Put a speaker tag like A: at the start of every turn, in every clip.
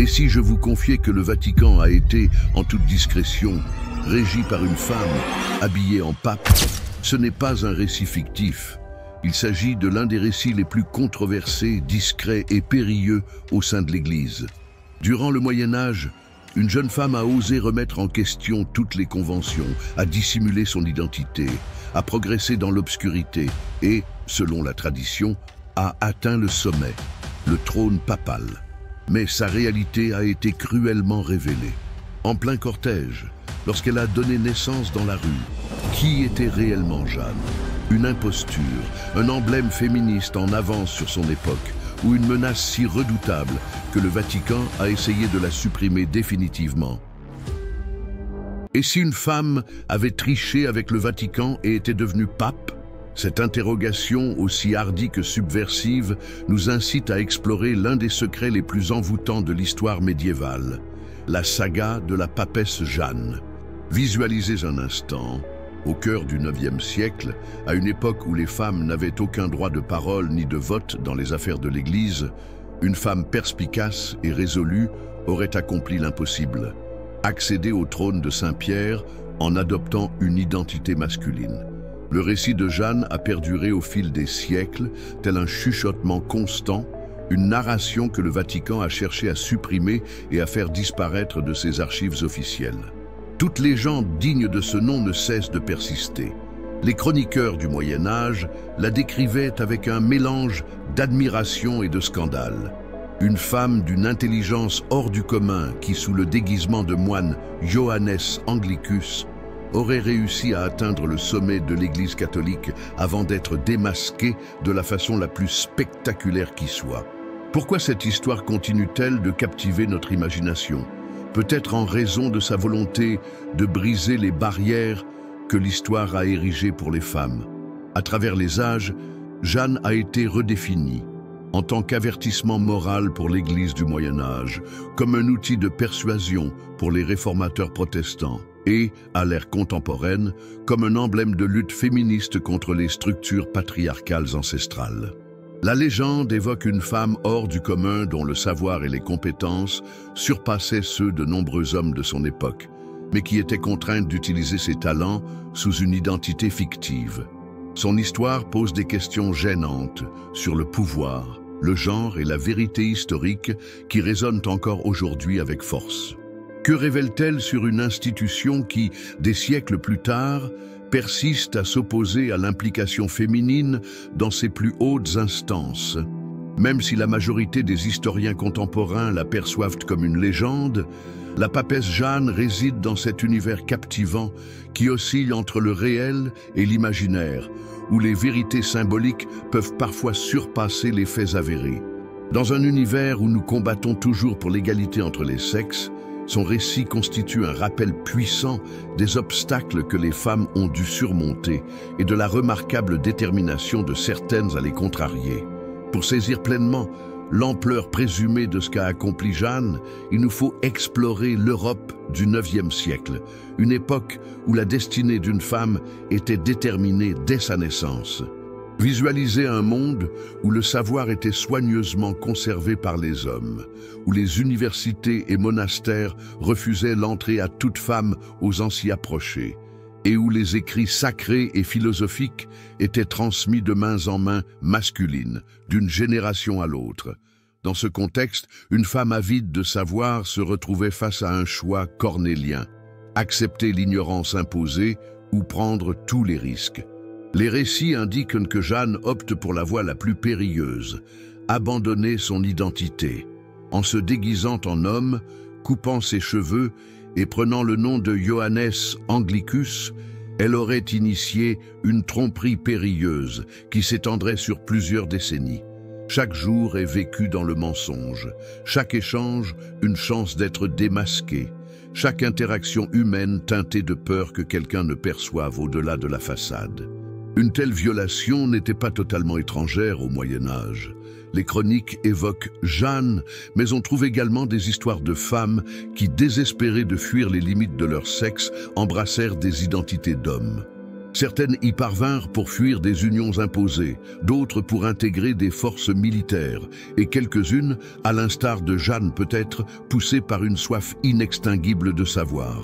A: Et si je vous confiais que le Vatican a été, en toute discrétion, régi par une femme habillée en pape, ce n'est pas un récit fictif. Il s'agit de l'un des récits les plus controversés, discrets et périlleux au sein de l'Église. Durant le Moyen-Âge, une jeune femme a osé remettre en question toutes les conventions, a dissimulé son identité, a progressé dans l'obscurité et, selon la tradition, a atteint le sommet, le trône papal. Mais sa réalité a été cruellement révélée. En plein cortège, lorsqu'elle a donné naissance dans la rue, qui était réellement Jeanne? Une imposture, un emblème féministe en avance sur son époque, ou une menace si redoutable que le Vatican a essayé de la supprimer définitivement. Et si une femme avait triché avec le Vatican et était devenue pape? Cette interrogation, aussi hardie que subversive, nous incite à explorer l'un des secrets les plus envoûtants de l'histoire médiévale, la saga de la papesse Jeanne. Visualisez un instant, au cœur du IXe siècle, à une époque où les femmes n'avaient aucun droit de parole ni de vote dans les affaires de l'Église, une femme perspicace et résolue aurait accompli l'impossible, accéder au trône de Saint-Pierre en adoptant une identité masculine. Le récit de Jeanne a perduré au fil des siècles, tel un chuchotement constant, une narration que le Vatican a cherché à supprimer et à faire disparaître de ses archives officielles. Toute légende digne de ce nom ne cesse de persister. Les chroniqueurs du Moyen-Âge la décrivaient avec un mélange d'admiration et de scandale. Une femme d'une intelligence hors du commun qui, sous le déguisement de moine Johannes Anglicus, aurait réussi à atteindre le sommet de l'Église catholique avant d'être démasquée de la façon la plus spectaculaire qui soit. Pourquoi cette histoire continue-t-elle de captiver notre imagination? Peut-être en raison de sa volonté de briser les barrières que l'histoire a érigées pour les femmes. À travers les âges, Jeanne a été redéfinie en tant qu'avertissement moral pour l'Église du Moyen-Âge, comme un outil de persuasion pour les réformateurs protestants, et, à l'ère contemporaine, comme un emblème de lutte féministe contre les structures patriarcales ancestrales. La légende évoque une femme hors du commun dont le savoir et les compétences surpassaient ceux de nombreux hommes de son époque, mais qui était contrainte d'utiliser ses talents sous une identité fictive. Son histoire pose des questions gênantes sur le pouvoir, le genre et la vérité historique qui résonnent encore aujourd'hui avec force. Que révèle-t-elle sur une institution qui, des siècles plus tard, persiste à s'opposer à l'implication féminine dans ses plus hautes instances? Même si la majorité des historiens contemporains la perçoivent comme une légende, la papesse Jeanne réside dans cet univers captivant qui oscille entre le réel et l'imaginaire, où les vérités symboliques peuvent parfois surpasser les faits avérés. Dans un univers où nous combattons toujours pour l'égalité entre les sexes, son récit constitue un rappel puissant des obstacles que les femmes ont dû surmonter et de la remarquable détermination de certaines à les contrarier. Pour saisir pleinement l'ampleur présumée de ce qu'a accompli Jeanne, il nous faut explorer l'Europe du IXe siècle, une époque où la destinée d'une femme était déterminée dès sa naissance. Visualiser un monde où le savoir était soigneusement conservé par les hommes, où les universités et monastères refusaient l'entrée à toute femme osant s'y approcher, et où les écrits sacrés et philosophiques étaient transmis de main en main masculines, d'une génération à l'autre. Dans ce contexte, une femme avide de savoir se retrouvait face à un choix cornélien, accepter l'ignorance imposée ou prendre tous les risques. Les récits indiquent que Jeanne opte pour la voie la plus périlleuse, abandonner son identité. En se déguisant en homme, coupant ses cheveux et prenant le nom de Johannes Anglicus, elle aurait initié une tromperie périlleuse qui s'étendrait sur plusieurs décennies. Chaque jour est vécu dans le mensonge, chaque échange une chance d'être démasqué, chaque interaction humaine teintée de peur que quelqu'un ne perçoive au-delà de la façade. Une telle violation n'était pas totalement étrangère au Moyen-Âge. Les chroniques évoquent Jeanne, mais on trouve également des histoires de femmes qui, désespérées de fuir les limites de leur sexe, embrassèrent des identités d'hommes. Certaines y parvinrent pour fuir des unions imposées, d'autres pour intégrer des forces militaires, et quelques-unes, à l'instar de Jeanne peut-être, poussées par une soif inextinguible de savoir.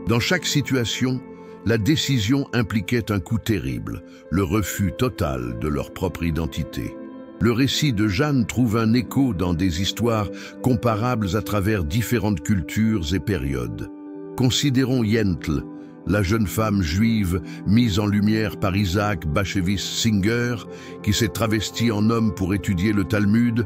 A: Dans chaque situation, la décision impliquait un coup terrible, le refus total de leur propre identité. Le récit de Jeanne trouve un écho dans des histoires comparables à travers différentes cultures et périodes. Considérons Yentl, la jeune femme juive mise en lumière par Isaac Bashevis Singer, qui s'est travestie en homme pour étudier le Talmud,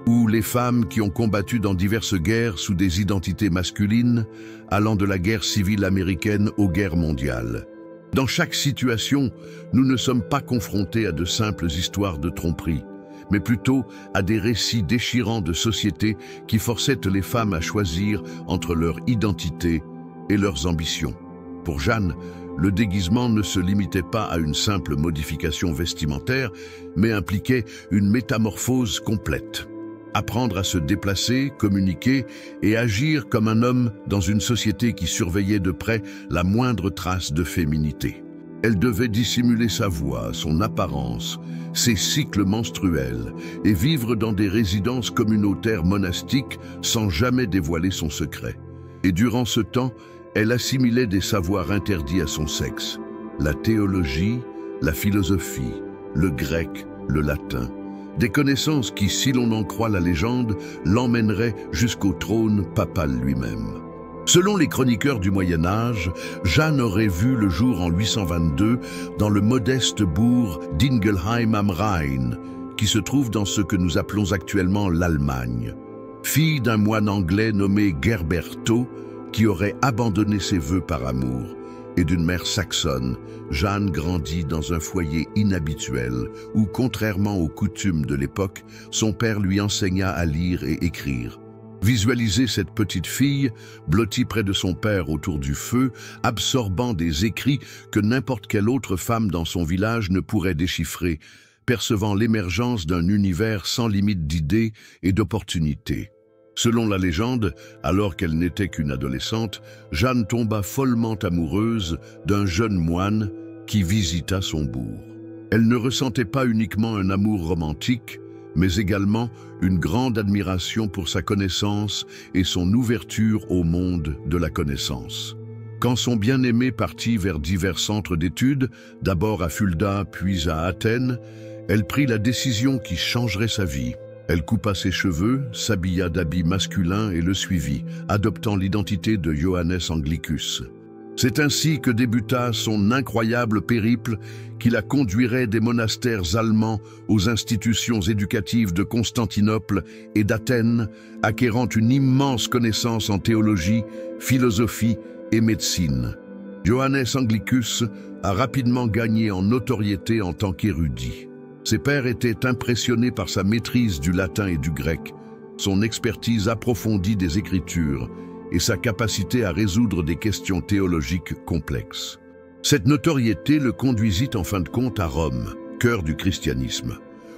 A: ou les femmes qui ont combattu dans diverses guerres sous des identités masculines, allant de la guerre civile américaine aux guerres mondiales. Dans chaque situation, nous ne sommes pas confrontés à de simples histoires de tromperie, mais plutôt à des récits déchirants de société qui forçaient les femmes à choisir entre leur identité et leurs ambitions. Pour Jeanne, le déguisement ne se limitait pas à une simple modification vestimentaire, mais impliquait une métamorphose complète. Apprendre à se déplacer, communiquer et agir comme un homme dans une société qui surveillait de près la moindre trace de féminité. Elle devait dissimuler sa voix, son apparence, ses cycles menstruels et vivre dans des résidences communautaires monastiques sans jamais dévoiler son secret. Et durant ce temps, elle assimilait des savoirs interdits à son sexe, la théologie, la philosophie, le grec, le latin. Des connaissances qui, si l'on en croit la légende, l'emmèneraient jusqu'au trône papal lui-même. Selon les chroniqueurs du Moyen-Âge, Jeanne aurait vu le jour en 822 dans le modeste bourg d'Ingelheim am Rhein, qui se trouve dans ce que nous appelons actuellement l'Allemagne. Fille d'un moine anglais nommé Gerberto, qui aurait abandonné ses vœux par amour, et d'une mère saxonne, Jeanne grandit dans un foyer inhabituel où, contrairement aux coutumes de l'époque, son père lui enseigna à lire et écrire. Visualisez cette petite fille, blottie près de son père autour du feu, absorbant des écrits que n'importe quelle autre femme dans son village ne pourrait déchiffrer, percevant l'émergence d'un univers sans limite d'idées et d'opportunités. Selon la légende, alors qu'elle n'était qu'une adolescente, Jeanne tomba follement amoureuse d'un jeune moine qui visita son bourg. Elle ne ressentait pas uniquement un amour romantique, mais également une grande admiration pour sa connaissance et son ouverture au monde de la connaissance. Quand son bien-aimé partit vers divers centres d'études, d'abord à Fulda puis à Athènes, elle prit la décision qui changerait sa vie. Elle coupa ses cheveux, s'habilla d'habits masculins et le suivit, adoptant l'identité de Johannes Anglicus. C'est ainsi que débuta son incroyable périple qui la conduirait des monastères allemands aux institutions éducatives de Constantinople et d'Athènes, acquérant une immense connaissance en théologie, philosophie et médecine. Johannes Anglicus a rapidement gagné en notoriété en tant qu'érudit. Ses pairs étaient impressionnés par sa maîtrise du latin et du grec, son expertise approfondie des Écritures et sa capacité à résoudre des questions théologiques complexes. Cette notoriété le conduisit en fin de compte à Rome, cœur du christianisme,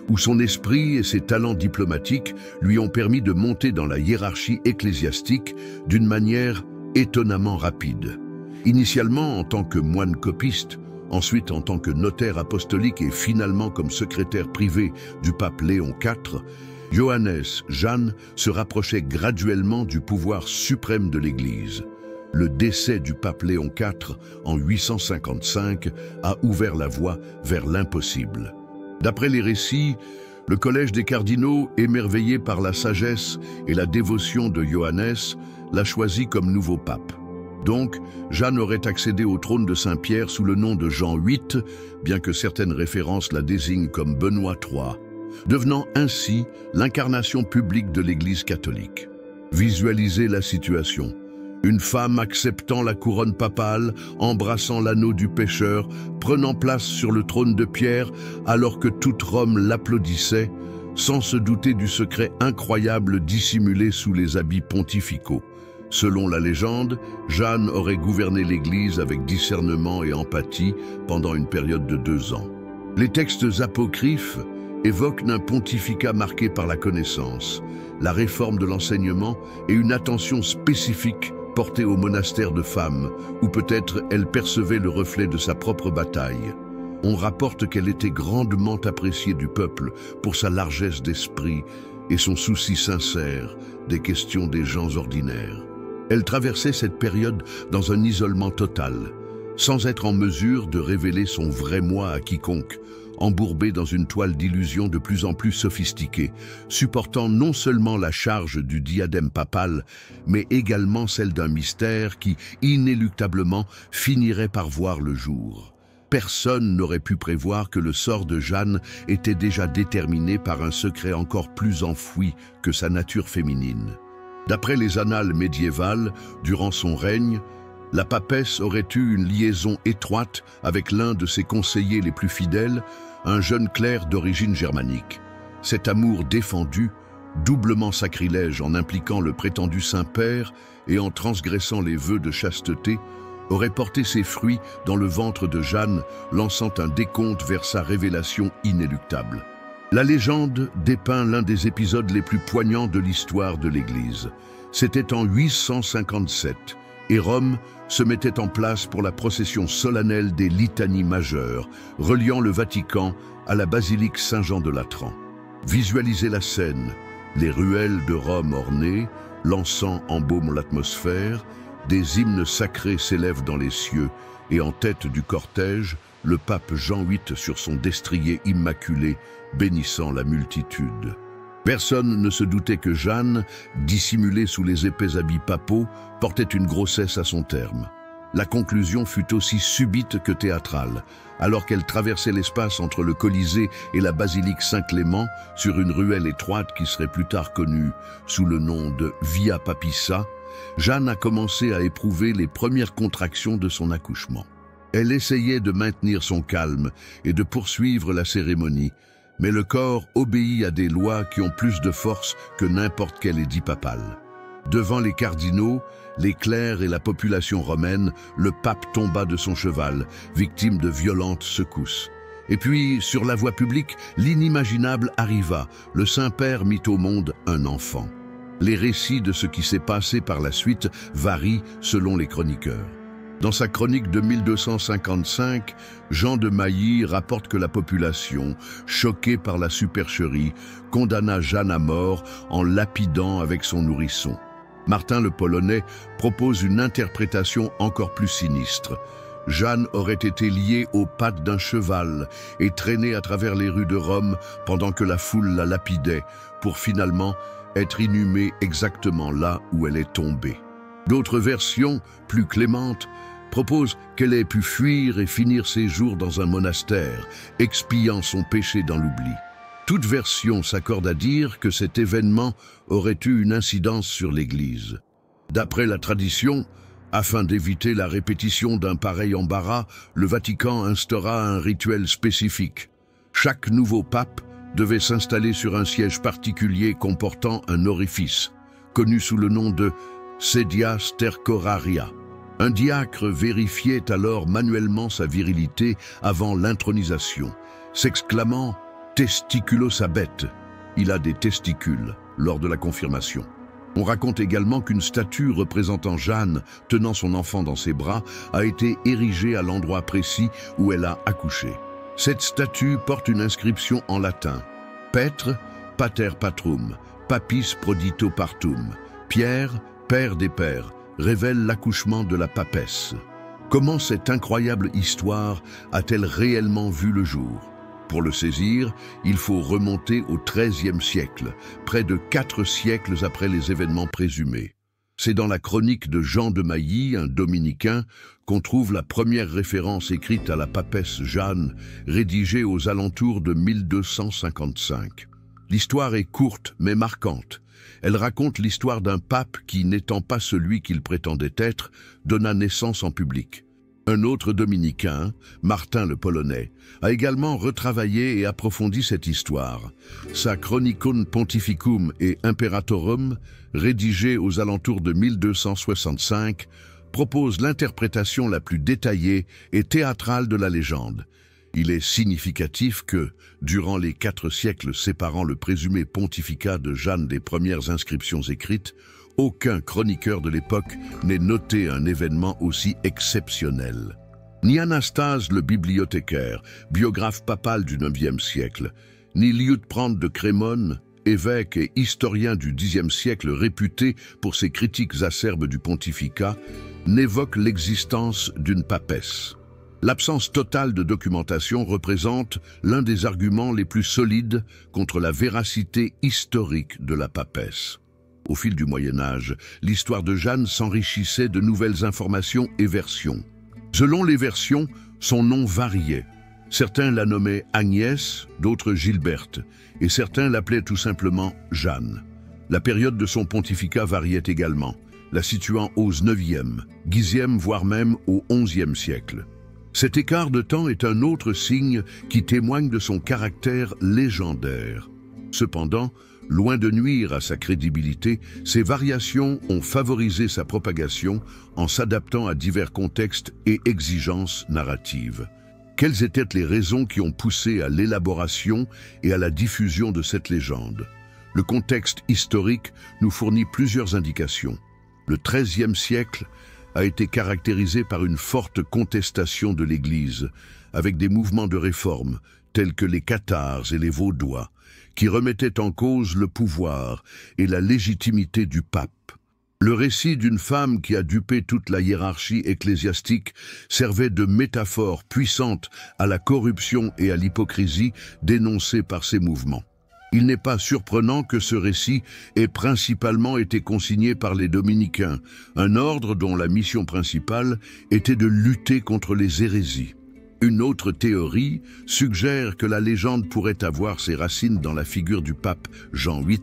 A: où son esprit et ses talents diplomatiques lui ont permis de monter dans la hiérarchie ecclésiastique d'une manière étonnamment rapide. Initialement en tant que moine copiste, ensuite en tant que notaire apostolique et finalement comme secrétaire privé du pape Léon IV, Johannes Jeanne se rapprochait graduellement du pouvoir suprême de l'Église. Le décès du pape Léon IV en 855 a ouvert la voie vers l'impossible. D'après les récits, le collège des cardinaux, émerveillé par la sagesse et la dévotion de Johannes, l'a choisi comme nouveau pape. Donc, Jeanne aurait accédé au trône de Saint-Pierre sous le nom de Jean VIII, bien que certaines références la désignent comme Benoît III, devenant ainsi l'incarnation publique de l'Église catholique. Visualisez la situation. Une femme acceptant la couronne papale, embrassant l'anneau du pécheur, prenant place sur le trône de Pierre alors que toute Rome l'applaudissait, sans se douter du secret incroyable dissimulé sous les habits pontificaux. Selon la légende, Jeanne aurait gouverné l'Église avec discernement et empathie pendant une période de 2 ans. Les textes apocryphes évoquent un pontificat marqué par la connaissance, la réforme de l'enseignement et une attention spécifique portée au monastère de femmes, où peut-être elle percevait le reflet de sa propre bataille. On rapporte qu'elle était grandement appréciée du peuple pour sa largesse d'esprit et son souci sincère des questions des gens ordinaires. Elle traversait cette période dans un isolement total, sans être en mesure de révéler son vrai moi à quiconque, embourbée dans une toile d'illusions de plus en plus sophistiquée, supportant non seulement la charge du diadème papal, mais également celle d'un mystère qui, inéluctablement, finirait par voir le jour. Personne n'aurait pu prévoir que le sort de Jeanne était déjà déterminé par un secret encore plus enfoui que sa nature féminine. D'après les annales médiévales, durant son règne, la papesse aurait eu une liaison étroite avec l'un de ses conseillers les plus fidèles, un jeune clerc d'origine germanique. Cet amour défendu, doublement sacrilège en impliquant le prétendu Saint-Père et en transgressant les vœux de chasteté, aurait porté ses fruits dans le ventre de Jeanne, lançant un décompte vers sa révélation inéluctable. La légende dépeint l'un des épisodes les plus poignants de l'histoire de l'Église. C'était en 857, et Rome se mettait en place pour la procession solennelle des litanies majeures, reliant le Vatican à la basilique Saint-Jean de Latran. Visualisez la scène, les ruelles de Rome ornées, l'encens embaume l'atmosphère, des hymnes sacrés s'élèvent dans les cieux, et en tête du cortège, le pape Jean VIII sur son destrier immaculé, bénissant la multitude. Personne ne se doutait que Jeanne, dissimulée sous les épais habits papaux, portait une grossesse à son terme. La conclusion fut aussi subite que théâtrale, alors qu'elle traversait l'espace entre le Colisée et la basilique Saint-Clément sur une ruelle étroite qui serait plus tard connue sous le nom de Via Papissa. Jeanne a commencé à éprouver les premières contractions de son accouchement. Elle essayait de maintenir son calme et de poursuivre la cérémonie, mais le corps obéit à des lois qui ont plus de force que n'importe quel édit papal. Devant les cardinaux, les clercs et la population romaine, le pape tomba de son cheval, victime de violentes secousses. Et puis, sur la voie publique, l'inimaginable arriva. Le Saint-Père mit au monde un enfant. Les récits de ce qui s'est passé par la suite varient selon les chroniqueurs. Dans sa chronique de 1255, Jean de Mailly rapporte que la population, choquée par la supercherie, condamna Jeanne à mort en lapidant avec son nourrisson. Martin le Polonais propose une interprétation encore plus sinistre. Jeanne aurait été liée aux pattes d'un cheval et traînée à travers les rues de Rome pendant que la foule la lapidait, pour finalement être inhumée exactement là où elle est tombée. D'autres versions, plus clémentes, proposent qu'elle ait pu fuir et finir ses jours dans un monastère, expiant son péché dans l'oubli. Toute version s'accorde à dire que cet événement aurait eu une incidence sur l'Église. D'après la tradition, afin d'éviter la répétition d'un pareil embarras, le Vatican instaura un rituel spécifique. Chaque nouveau pape devait s'installer sur un siège particulier comportant un orifice, connu sous le nom de sedia stercoraria. Un diacre vérifiait alors manuellement sa virilité avant l'intronisation, s'exclamant « testiculos abet », il a des testicules, lors de la confirmation. On raconte également qu'une statue représentant Jeanne tenant son enfant dans ses bras a été érigée à l'endroit précis où elle a accouché. Cette statue porte une inscription en latin « Petre, pater patrum, papis prodito partum », Pierre, père des pères, révèle l'accouchement de la papesse. Comment cette incroyable histoire a-t-elle réellement vu le jour? Pour le saisir, il faut remonter au XIIIe siècle, près de 4 siècles après les événements présumés. C'est dans la chronique de Jean de Mailly, un dominicain, qu'on trouve la première référence écrite à la papesse Jeanne, rédigée aux alentours de 1255. L'histoire est courte mais marquante. Elle raconte l'histoire d'un pape qui, n'étant pas celui qu'il prétendait être, donna naissance en public. Un autre dominicain, Martin le Polonais, a également retravaillé et approfondi cette histoire. Sa Chronicon Pontificum et Imperatorum, rédigée aux alentours de 1265, propose l'interprétation la plus détaillée et théâtrale de la légende. Il est significatif que, durant les 4 siècles séparant le présumé pontificat de Jeanne des premières inscriptions écrites, Aucun chroniqueur de l'époque n'ait noté un événement aussi exceptionnel. Ni Anastase le bibliothécaire, biographe papal du IXe siècle, ni Liutprand de Crémone, évêque et historien du Xe siècle réputé pour ses critiques acerbes du pontificat, n'évoquent l'existence d'une papesse. L'absence totale de documentation représente l'un des arguments les plus solides contre la véracité historique de la papesse. Au fil du Moyen-Âge, l'histoire de Jeanne s'enrichissait de nouvelles informations et versions. Selon les versions, son nom variait. Certains la nommaient Agnès, d'autres Gilberte, et certains l'appelaient tout simplement Jeanne. La période de son pontificat variait également, la situant au IXe, Xe, voire même au XIe siècle. Cet écart de temps est un autre signe qui témoigne de son caractère légendaire. Cependant, loin de nuire à sa crédibilité, ces variations ont favorisé sa propagation en s'adaptant à divers contextes et exigences narratives. Quelles étaient les raisons qui ont poussé à l'élaboration et à la diffusion de cette légende? Le contexte historique nous fournit plusieurs indications. Le XIIIe siècle a été caractérisé par une forte contestation de l'Église, avec des mouvements de réforme tels que les cathares et les vaudois, qui remettaient en cause le pouvoir et la légitimité du pape. Le récit d'une femme qui a dupé toute la hiérarchie ecclésiastique servait de métaphore puissante à la corruption et à l'hypocrisie dénoncées par ces mouvements. Il n'est pas surprenant que ce récit ait principalement été consigné par les dominicains, un ordre dont la mission principale était de lutter contre les hérésies. Une autre théorie suggère que la légende pourrait avoir ses racines dans la figure du pape Jean VIII,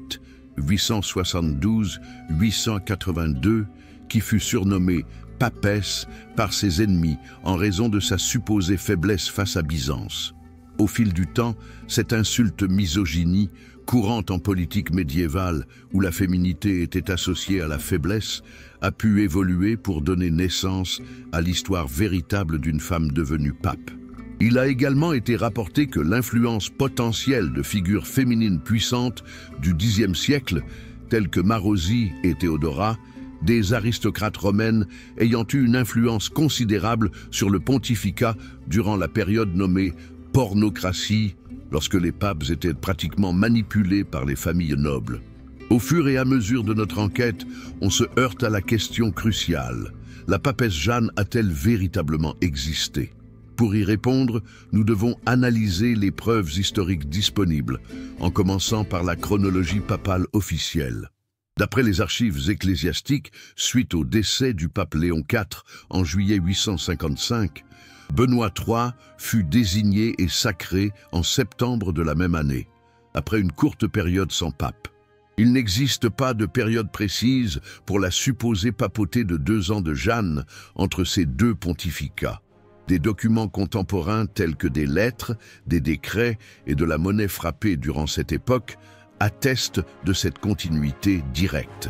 A: 872-882, qui fut surnommé papesse par ses ennemis en raison de sa supposée faiblesse face à Byzance. Au fil du temps, cette insulte misogynie, courante en politique médiévale où la féminité était associée à la faiblesse, a pu évoluer pour donner naissance à l'histoire véritable d'une femme devenue pape. Il a également été rapporté que l'influence potentielle de figures féminines puissantes du Xe siècle, telles que Marosie et Théodora, des aristocrates romaines ayant eu une influence considérable sur le pontificat durant la période nommée pornocratie, lorsque les papes étaient pratiquement manipulés par les familles nobles. Au fur et à mesure de notre enquête, on se heurte à la question cruciale. La papesse Jeanne a-t-elle véritablement existé? Pour y répondre, nous devons analyser les preuves historiques disponibles, en commençant par la chronologie papale officielle. D'après les archives ecclésiastiques, suite au décès du pape Léon IV en juillet 855, Benoît III fut désigné et sacré en septembre de la même année, après une courte période sans pape. Il n'existe pas de période précise pour la supposée papauté de 2 ans de Jeanne entre ces deux pontificats. Des documents contemporains tels que des lettres, des décrets et de la monnaie frappée durant cette époque attestent de cette continuité directe.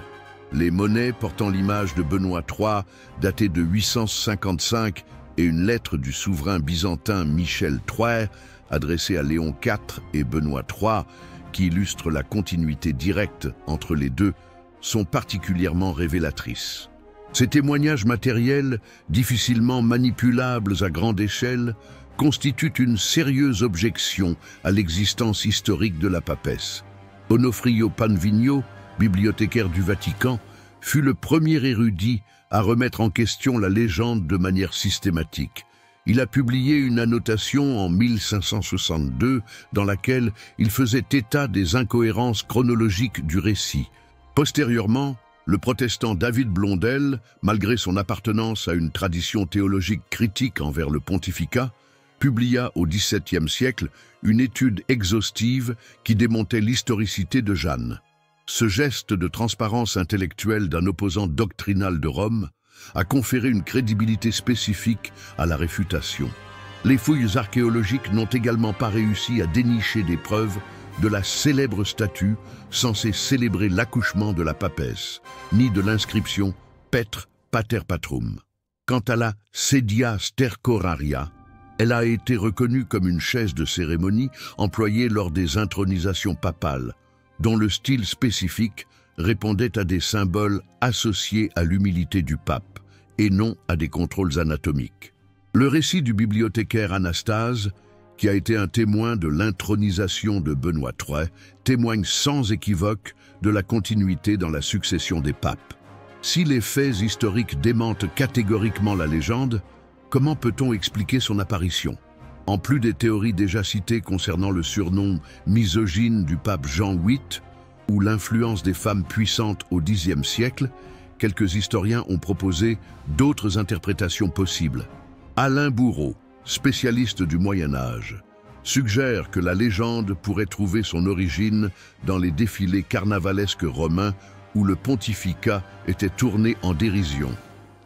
A: Les monnaies portant l'image de Benoît III, datées de 855, et une lettre du souverain byzantin Michel III, adressée à Léon IV et Benoît III, qui illustre la continuité directe entre les deux, sont particulièrement révélatrices. Ces témoignages matériels, difficilement manipulables à grande échelle, constituent une sérieuse objection à l'existence historique de la papesse. Onofrio Panvigno, bibliothécaire du Vatican, fut le premier érudit à remettre en question la légende de manière systématique. Il a publié une annotation en 1562 dans laquelle il faisait état des incohérences chronologiques du récit. Postérieurement, le protestant David Blondel, malgré son appartenance à une tradition théologique critique envers le pontificat, publia au XVIIe siècle une étude exhaustive qui démontait l'historicité de Jeanne. Ce geste de transparence intellectuelle d'un opposant doctrinal de Rome a conféré une crédibilité spécifique à la réfutation. Les fouilles archéologiques n'ont également pas réussi à dénicher des preuves de la célèbre statue censée célébrer l'accouchement de la papesse, ni de l'inscription Petre Pater Patrum. Quant à la Sedia Stercoraria, elle a été reconnue comme une chaise de cérémonie employée lors des intronisations papales, dont le style spécifique répondait à des symboles associés à l'humilité du pape et non à des contrôles anatomiques. Le récit du bibliothécaire Anastase, qui a été un témoin de l'intronisation de Benoît XIII, témoigne sans équivoque de la continuité dans la succession des papes. Si les faits historiques démentent catégoriquement la légende, comment peut-on expliquer son apparition? En plus des théories déjà citées concernant le surnom misogyne du pape Jean VIII ou l'influence des femmes puissantes au Xe siècle, quelques historiens ont proposé d'autres interprétations possibles. Alain Bourreau, spécialiste du Moyen-Âge, suggère que la légende pourrait trouver son origine dans les défilés carnavalesques romains où le pontificat était tourné en dérision,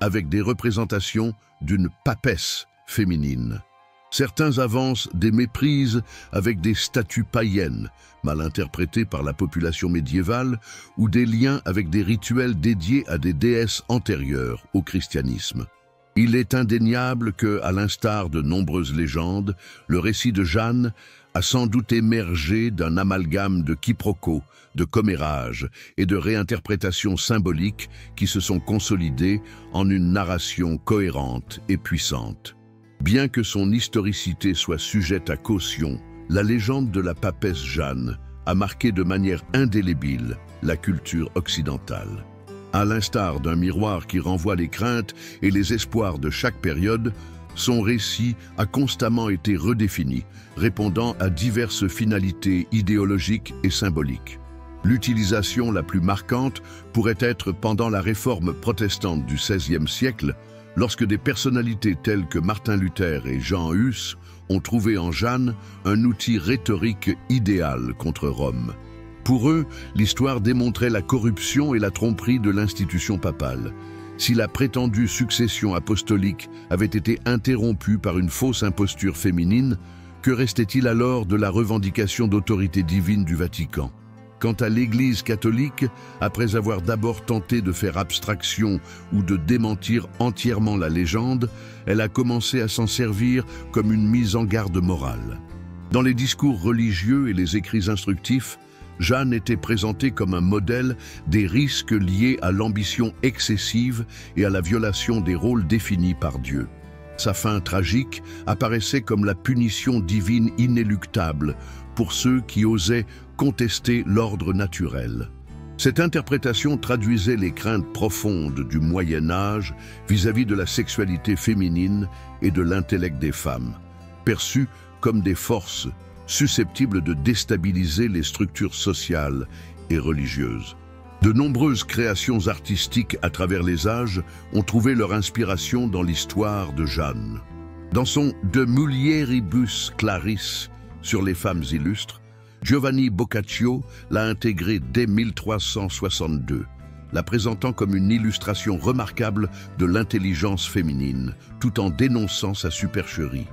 A: avec des représentations d'une papesse féminine. Certains avancent des méprises avec des statues païennes, mal interprétées par la population médiévale, ou des liens avec des rituels dédiés à des déesses antérieures au christianisme. Il est indéniable que, à l'instar de nombreuses légendes, le récit de Jeanne a sans doute émergé d'un amalgame de quiproquos, de commérages et de réinterprétations symboliques qui se sont consolidées en une narration cohérente et puissante. Bien que son historicité soit sujette à caution, la légende de la papesse Jeanne a marqué de manière indélébile la culture occidentale. À l'instar d'un miroir qui renvoie les craintes et les espoirs de chaque période, son récit a constamment été redéfini, répondant à diverses finalités idéologiques et symboliques. L'utilisation la plus marquante pourrait être pendant la réforme protestante du XVIe siècle, lorsque des personnalités telles que Martin Luther et Jean Hus ont trouvé en Jeanne un outil rhétorique idéal contre Rome. Pour eux, l'histoire démontrait la corruption et la tromperie de l'institution papale. Si la prétendue succession apostolique avait été interrompue par une fausse imposture féminine, que restait-il alors de la revendication d'autorité divine du Vatican? Quant à l'Église catholique, après avoir d'abord tenté de faire abstraction ou de démentir entièrement la légende, elle a commencé à s'en servir comme une mise en garde morale. Dans les discours religieux et les écrits instructifs, Jeanne était présentée comme un modèle des risques liés à l'ambition excessive et à la violation des rôles définis par Dieu. Sa fin tragique apparaissait comme la punition divine inéluctable pour ceux qui osaient contester l'ordre naturel. Cette interprétation traduisait les craintes profondes du Moyen Âge vis-à-vis de la sexualité féminine et de l'intellect des femmes, perçues comme des forces susceptibles de déstabiliser les structures sociales et religieuses. De nombreuses créations artistiques à travers les âges ont trouvé leur inspiration dans l'histoire de Jeanne. Dans son De mulieribus claris sur les femmes illustres, Giovanni Boccaccio l'a intégrée dès 1362, la présentant comme une illustration remarquable de l'intelligence féminine, tout en dénonçant sa supercherie.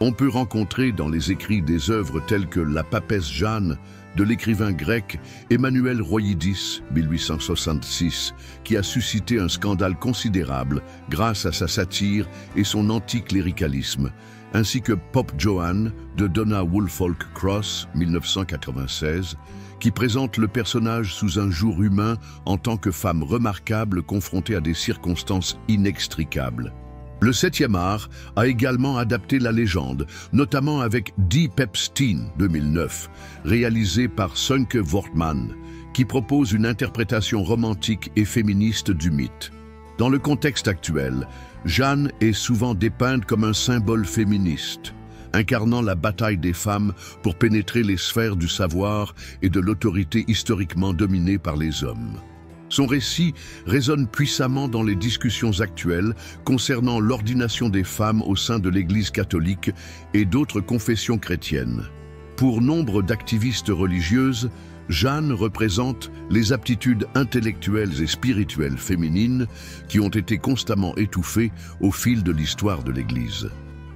A: On peut rencontrer dans les écrits des œuvres telles que La papesse Jeanne de l'écrivain grec Emmanuel Royidis, 1866, qui a suscité un scandale considérable grâce à sa satire et son anticléricalisme, ainsi que Pop Joan de Donna Woolfolk Cross, 1996, qui présente le personnage sous un jour humain en tant que femme remarquable confrontée à des circonstances inextricables. Le 7e art a également adapté la légende, notamment avec Die Päpstin 2009, réalisé par Sönke Wortmann, qui propose une interprétation romantique et féministe du mythe. Dans le contexte actuel, Jeanne est souvent dépeinte comme un symbole féministe, incarnant la bataille des femmes pour pénétrer les sphères du savoir et de l'autorité historiquement dominée par les hommes. Son récit résonne puissamment dans les discussions actuelles concernant l'ordination des femmes au sein de l'Église catholique et d'autres confessions chrétiennes. Pour nombre d'activistes religieuses, Jeanne représente les aptitudes intellectuelles et spirituelles féminines qui ont été constamment étouffées au fil de l'histoire de l'Église.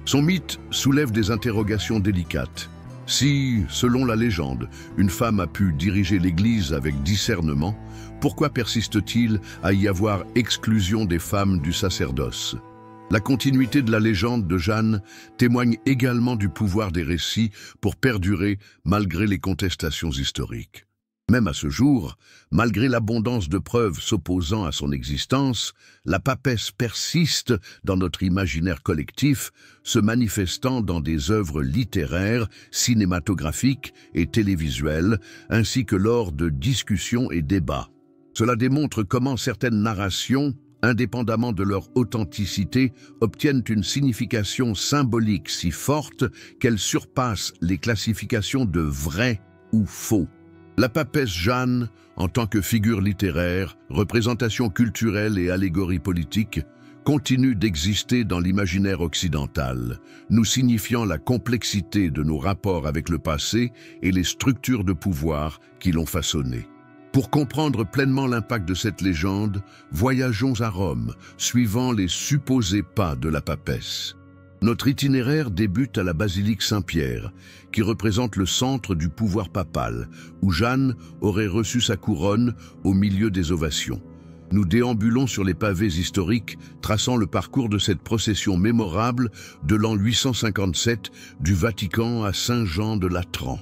A: Son mythe soulève des interrogations délicates. Si, selon la légende, une femme a pu diriger l'Église avec discernement, pourquoi persiste-t-il à y avoir exclusion des femmes du sacerdoce? La continuité de la légende de Jeanne témoigne également du pouvoir des récits pour perdurer malgré les contestations historiques. Même à ce jour, malgré l'abondance de preuves s'opposant à son existence, la papesse persiste dans notre imaginaire collectif, se manifestant dans des œuvres littéraires, cinématographiques et télévisuelles, ainsi que lors de discussions et débats. Cela démontre comment certaines narrations, indépendamment de leur authenticité, obtiennent une signification symbolique si forte qu'elles surpassent les classifications de vrai ou faux. La papesse Jeanne, en tant que figure littéraire, représentation culturelle et allégorie politique, continue d'exister dans l'imaginaire occidental, nous signifiant la complexité de nos rapports avec le passé et les structures de pouvoir qui l'ont façonné. Pour comprendre pleinement l'impact de cette légende, voyageons à Rome, suivant les supposés pas de la papesse. Notre itinéraire débute à la basilique Saint-Pierre, qui représente le centre du pouvoir papal, où Jeanne aurait reçu sa couronne au milieu des ovations. Nous déambulons sur les pavés historiques, traçant le parcours de cette procession mémorable de l'an 857 du Vatican à Saint-Jean de Latran.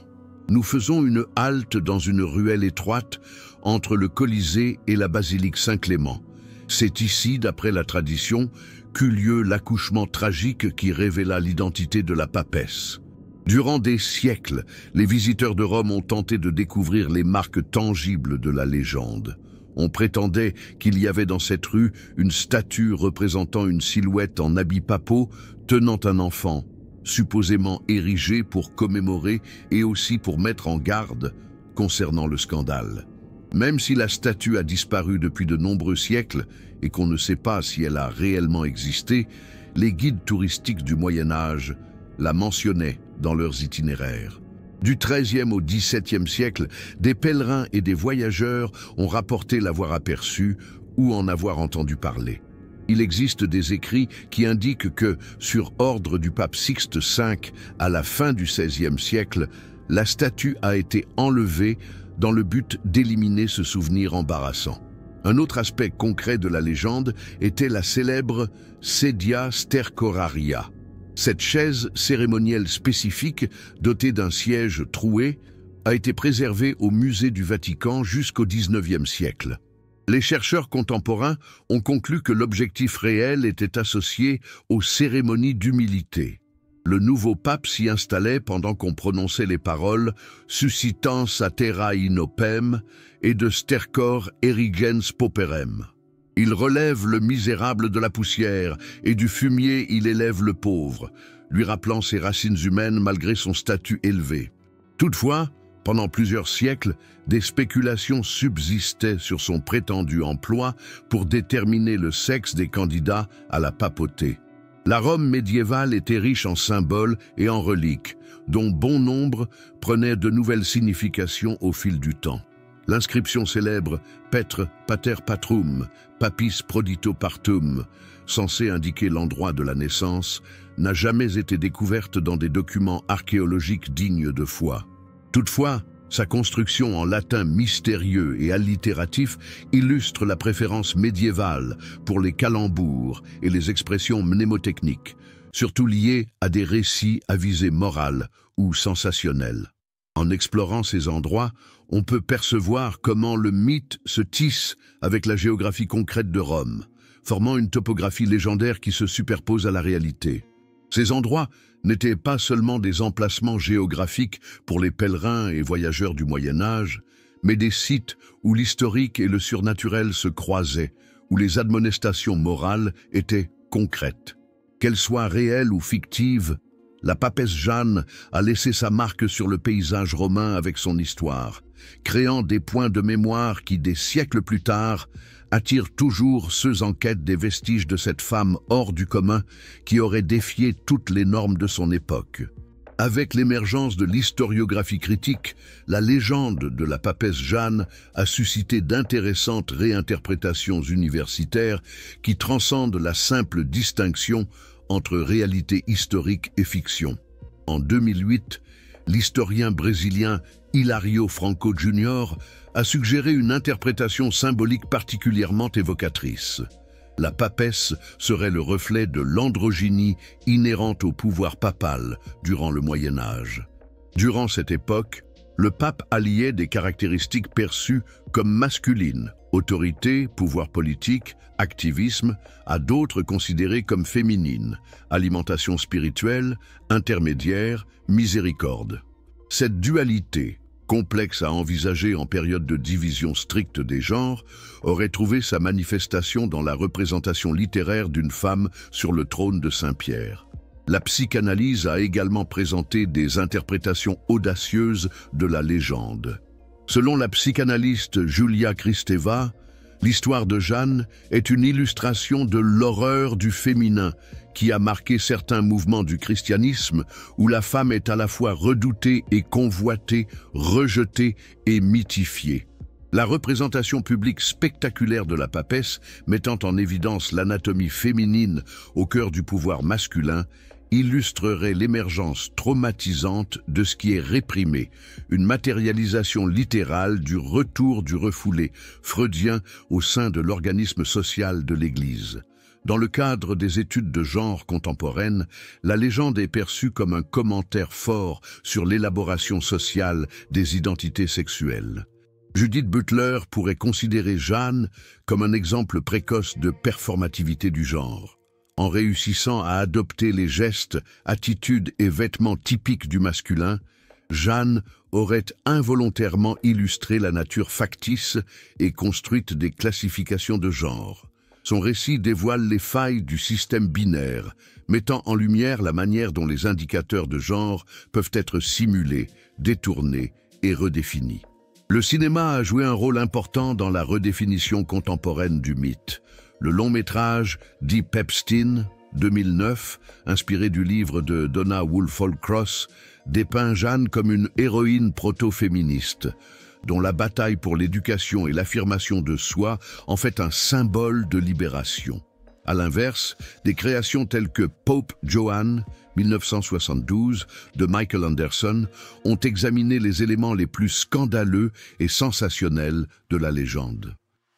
A: Nous faisons une halte dans une ruelle étroite entre le Colisée et la basilique Saint-Clément. C'est ici, d'après la tradition, qu'eut lieu l'accouchement tragique qui révéla l'identité de la papesse. Durant des siècles, les visiteurs de Rome ont tenté de découvrir les marques tangibles de la légende. On prétendait qu'il y avait dans cette rue une statue représentant une silhouette en habits papaux tenant un enfant, supposément érigé pour commémorer et aussi pour mettre en garde concernant le scandale. Même si la statue a disparu depuis de nombreux siècles et qu'on ne sait pas si elle a réellement existé, les guides touristiques du Moyen-Âge la mentionnaient dans leurs itinéraires. Du XIIIe au XVIIe siècle, des pèlerins et des voyageurs ont rapporté l'avoir aperçue ou en avoir entendu parler. Il existe des écrits qui indiquent que, sur ordre du pape Sixte V, à la fin du XVIe siècle, la statue a été enlevée dans le but d'éliminer ce souvenir embarrassant. Un autre aspect concret de la légende était la célèbre sedia stercoraria. Cette chaise cérémonielle spécifique, dotée d'un siège troué, a été préservée au musée du Vatican jusqu'au XIXe siècle. Les chercheurs contemporains ont conclu que l'objectif réel était associé aux cérémonies d'humilité. Le nouveau pape s'y installait pendant qu'on prononçait les paroles « suscitant satera in opem » et de « stercor erigens pauperem ». Il relève le misérable de la poussière, et du fumier il élève le pauvre, lui rappelant ses racines humaines malgré son statut élevé. Toutefois, pendant plusieurs siècles, des spéculations subsistaient sur son prétendu emploi pour déterminer le sexe des candidats à la papauté. La Rome médiévale était riche en symboles et en reliques, dont bon nombre prenaient de nouvelles significations au fil du temps. L'inscription célèbre « Petre pater patrum, papis prodito partum », censée indiquer l'endroit de la naissance, n'a jamais été découverte dans des documents archéologiques dignes de foi. Toutefois, sa construction en latin mystérieux et allitératif illustre la préférence médiévale pour les calembours et les expressions mnémotechniques, surtout liées à des récits à visée morale ou sensationnelle. En explorant ces endroits, on peut percevoir comment le mythe se tisse avec la géographie concrète de Rome, formant une topographie légendaire qui se superpose à la réalité. Ces endroits n'étaient pas seulement des emplacements géographiques pour les pèlerins et voyageurs du Moyen-Âge, mais des sites où l'historique et le surnaturel se croisaient, où les admonestations morales étaient concrètes. Qu'elles soient réelles ou fictives, la papesse Jeanne a laissé sa marque sur le paysage romain avec son histoire, créant des points de mémoire qui, des siècles plus tard, attirent toujours ceux en quête des vestiges de cette femme hors du commun qui aurait défié toutes les normes de son époque. Avec l'émergence de l'historiographie critique, la légende de la papesse Jeanne a suscité d'intéressantes réinterprétations universitaires qui transcendent la simple distinction entre réalité historique et fiction. En 2008, l'historien brésilien Hilario Franco Jr. a suggéré une interprétation symbolique particulièrement évocatrice. La papesse serait le reflet de l'androgynie inhérente au pouvoir papal durant le Moyen Âge. Durant cette époque, Le pape alliait des caractéristiques perçues comme masculines, autorité, pouvoir politique, activisme, à d'autres considérées comme féminines, alimentation spirituelle, intermédiaire, miséricorde. Cette dualité, complexe à envisager en période de division stricte des genres, aurait trouvé sa manifestation dans la représentation littéraire d'une femme sur le trône de Saint-Pierre. La psychanalyse a également présenté des interprétations audacieuses de la légende. Selon la psychanalyste Julia Kristeva, l'histoire de Jeanne est une illustration de l'horreur du féminin qui a marqué certains mouvements du christianisme où la femme est à la fois redoutée et convoitée, rejetée et mythifiée. La représentation publique spectaculaire de la papesse, mettant en évidence l'anatomie féminine au cœur du pouvoir masculin, illustrerait l'émergence traumatisante de ce qui est réprimé, une matérialisation littérale du retour du refoulé freudien au sein de l'organisme social de l'Église. Dans le cadre des études de genre contemporaines, la légende est perçue comme un commentaire fort sur l'élaboration sociale des identités sexuelles. Judith Butler pourrait considérer Jeanne comme un exemple précoce de performativité du genre. En réussissant à adopter les gestes, attitudes et vêtements typiques du masculin, Jeanne aurait involontairement illustré la nature factice et construite des classifications de genre. Son récit dévoile les failles du système binaire, mettant en lumière la manière dont les indicateurs de genre peuvent être simulés, détournés et redéfinis. Le cinéma a joué un rôle important dans la redéfinition contemporaine du mythe. Le long-métrage Deep Epstein, 2009, inspiré du livre de Donna Woolfolk-Cross, dépeint Jeanne comme une héroïne proto-féministe, dont la bataille pour l'éducation et l'affirmation de soi en fait un symbole de libération. À l'inverse, des créations telles que Pope Joan, 1972, de Michael Anderson, ont examiné les éléments les plus scandaleux et sensationnels de la légende.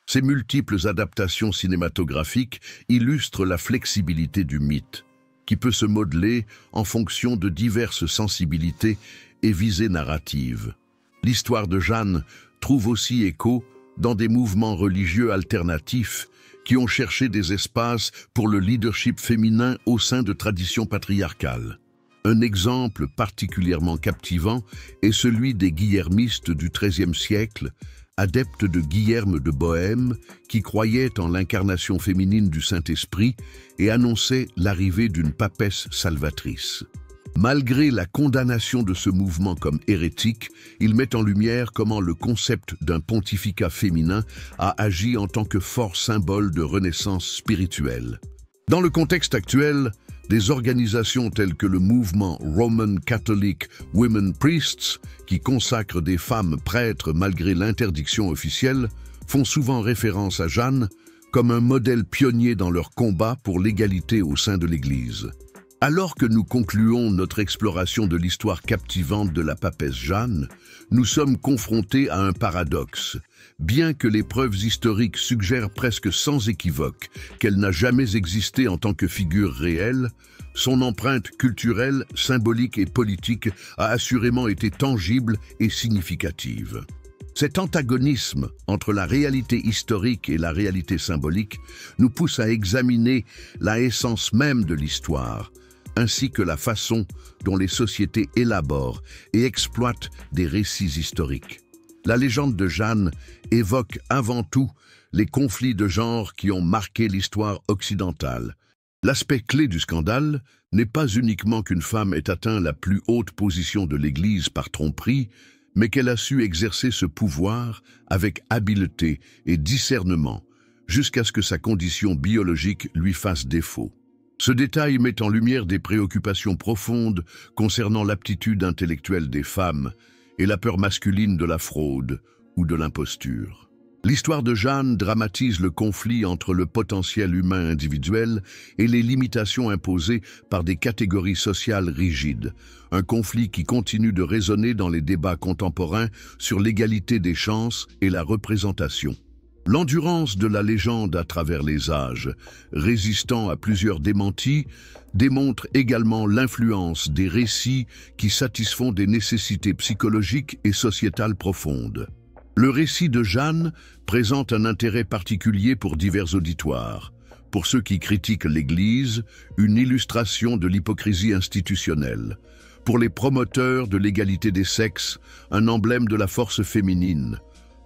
A: Ces multiples adaptations cinématographiques illustrent la flexibilité du mythe, qui peut se modeler en fonction de diverses sensibilités et visées narratives. L'histoire de Jeanne trouve aussi écho dans des mouvements religieux alternatifs qui ont cherché des espaces pour le leadership féminin au sein de traditions patriarcales. Un exemple particulièrement captivant est celui des guillermistes du XIIIe siècle, adeptes de Guilherme de Bohême, qui croyaient en l'incarnation féminine du Saint-Esprit et annonçaient l'arrivée d'une papesse salvatrice. Malgré la condamnation de ce mouvement comme hérétique, il met en lumière comment le concept d'un pontificat féminin a agi en tant que fort symbole de renaissance spirituelle. Dans le contexte actuel, des organisations telles que le mouvement Roman Catholic Women Priests, qui consacre des femmes prêtres malgré l'interdiction officielle, font souvent référence à Jeanne comme un modèle pionnier dans leur combat pour l'égalité au sein de l'Église. Alors que nous concluons notre exploration de l'histoire captivante de la papesse Jeanne, nous sommes confrontés à un paradoxe. Bien que les preuves historiques suggèrent presque sans équivoque qu'elle n'a jamais existé en tant que figure réelle, son empreinte culturelle, symbolique et politique a assurément été tangible et significative. Cet antagonisme entre la réalité historique et la réalité symbolique nous pousse à examiner la essence même de l'histoire, ainsi que la façon dont les sociétés élaborent et exploitent des récits historiques. La légende de Jeanne évoque avant tout les conflits de genre qui ont marqué l'histoire occidentale. L'aspect clé du scandale n'est pas uniquement qu'une femme ait atteint la plus haute position de l'Église par tromperie, mais qu'elle a su exercer ce pouvoir avec habileté et discernement, jusqu'à ce que sa condition biologique lui fasse défaut. Ce détail met en lumière des préoccupations profondes concernant l'aptitude intellectuelle des femmes et la peur masculine de la fraude ou de l'imposture. L'histoire de Jeanne dramatise le conflit entre le potentiel humain individuel et les limitations imposées par des catégories sociales rigides, un conflit qui continue de résonner dans les débats contemporains sur l'égalité des chances et la représentation. L'endurance de la légende à travers les âges, résistant à plusieurs démentis, démontre également l'influence des récits qui satisfont des nécessités psychologiques et sociétales profondes. Le récit de Jeanne présente un intérêt particulier pour divers auditoires. Pour ceux qui critiquent l'Église, une illustration de l'hypocrisie institutionnelle. Pour les promoteurs de l'égalité des sexes, un emblème de la force féminine.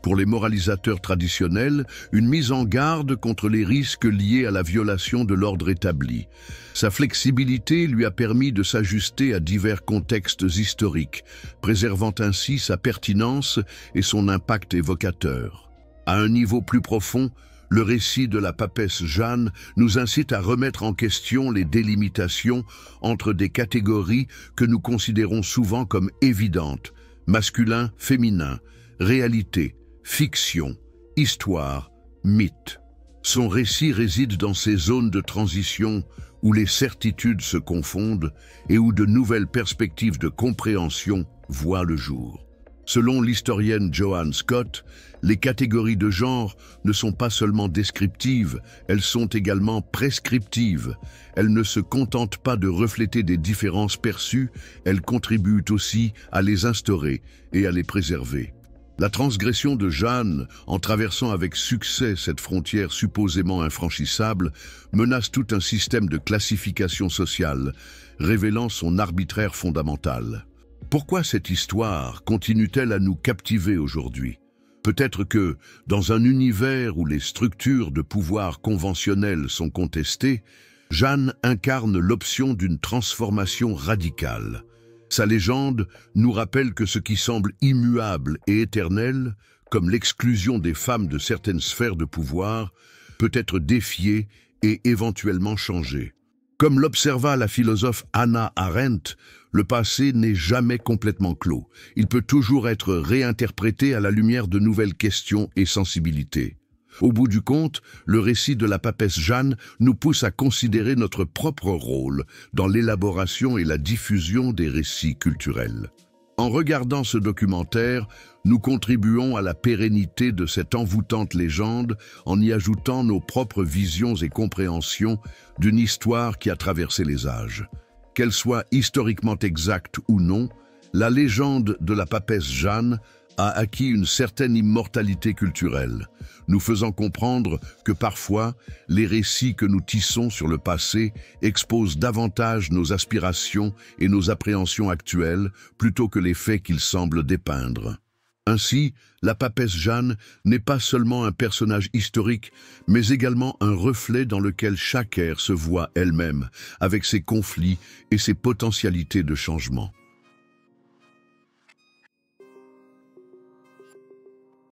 A: Pour les moralisateurs traditionnels, une mise en garde contre les risques liés à la violation de l'ordre établi. Sa flexibilité lui a permis de s'ajuster à divers contextes historiques, préservant ainsi sa pertinence et son impact évocateur. À un niveau plus profond, le récit de la papesse Jeanne nous incite à remettre en question les délimitations entre des catégories que nous considérons souvent comme évidentes: masculin, féminin, réalité, fiction, histoire, mythe. Son récit réside dans ces zones de transition où les certitudes se confondent et où de nouvelles perspectives de compréhension voient le jour. Selon l'historienne Joanne Scott, les catégories de genre ne sont pas seulement descriptives, elles sont également prescriptives. Elles ne se contentent pas de refléter des différences perçues, elles contribuent aussi à les instaurer et à les préserver. La transgression de Jeanne, en traversant avec succès cette frontière supposément infranchissable, menace tout un système de classification sociale, révélant son arbitraire fondamental. Pourquoi cette histoire continue-t-elle à nous captiver aujourd'hui? Peut-être que, dans un univers où les structures de pouvoir conventionnelles sont contestées, Jeanne incarne l'option d'une transformation radicale. Sa légende nous rappelle que ce qui semble immuable et éternel, comme l'exclusion des femmes de certaines sphères de pouvoir, peut être défié et éventuellement changé. Comme l'observa la philosophe Hannah Arendt, le passé n'est jamais complètement clos. Il peut toujours être réinterprété à la lumière de nouvelles questions et sensibilités. Au bout du compte, le récit de la papesse Jeanne nous pousse à considérer notre propre rôle dans l'élaboration et la diffusion des récits culturels. En regardant ce documentaire, nous contribuons à la pérennité de cette envoûtante légende en y ajoutant nos propres visions et compréhensions d'une histoire qui a traversé les âges. Qu'elle soit historiquement exacte ou non, la légende de la papesse Jeanne a acquis une certaine immortalité culturelle, nous faisant comprendre que parfois, les récits que nous tissons sur le passé exposent davantage nos aspirations et nos appréhensions actuelles plutôt que les faits qu'ils semblent dépeindre. Ainsi, la papesse Jeanne n'est pas seulement un personnage historique, mais également un reflet dans lequel chaque ère se voit elle-même, avec ses conflits et ses potentialités de changement.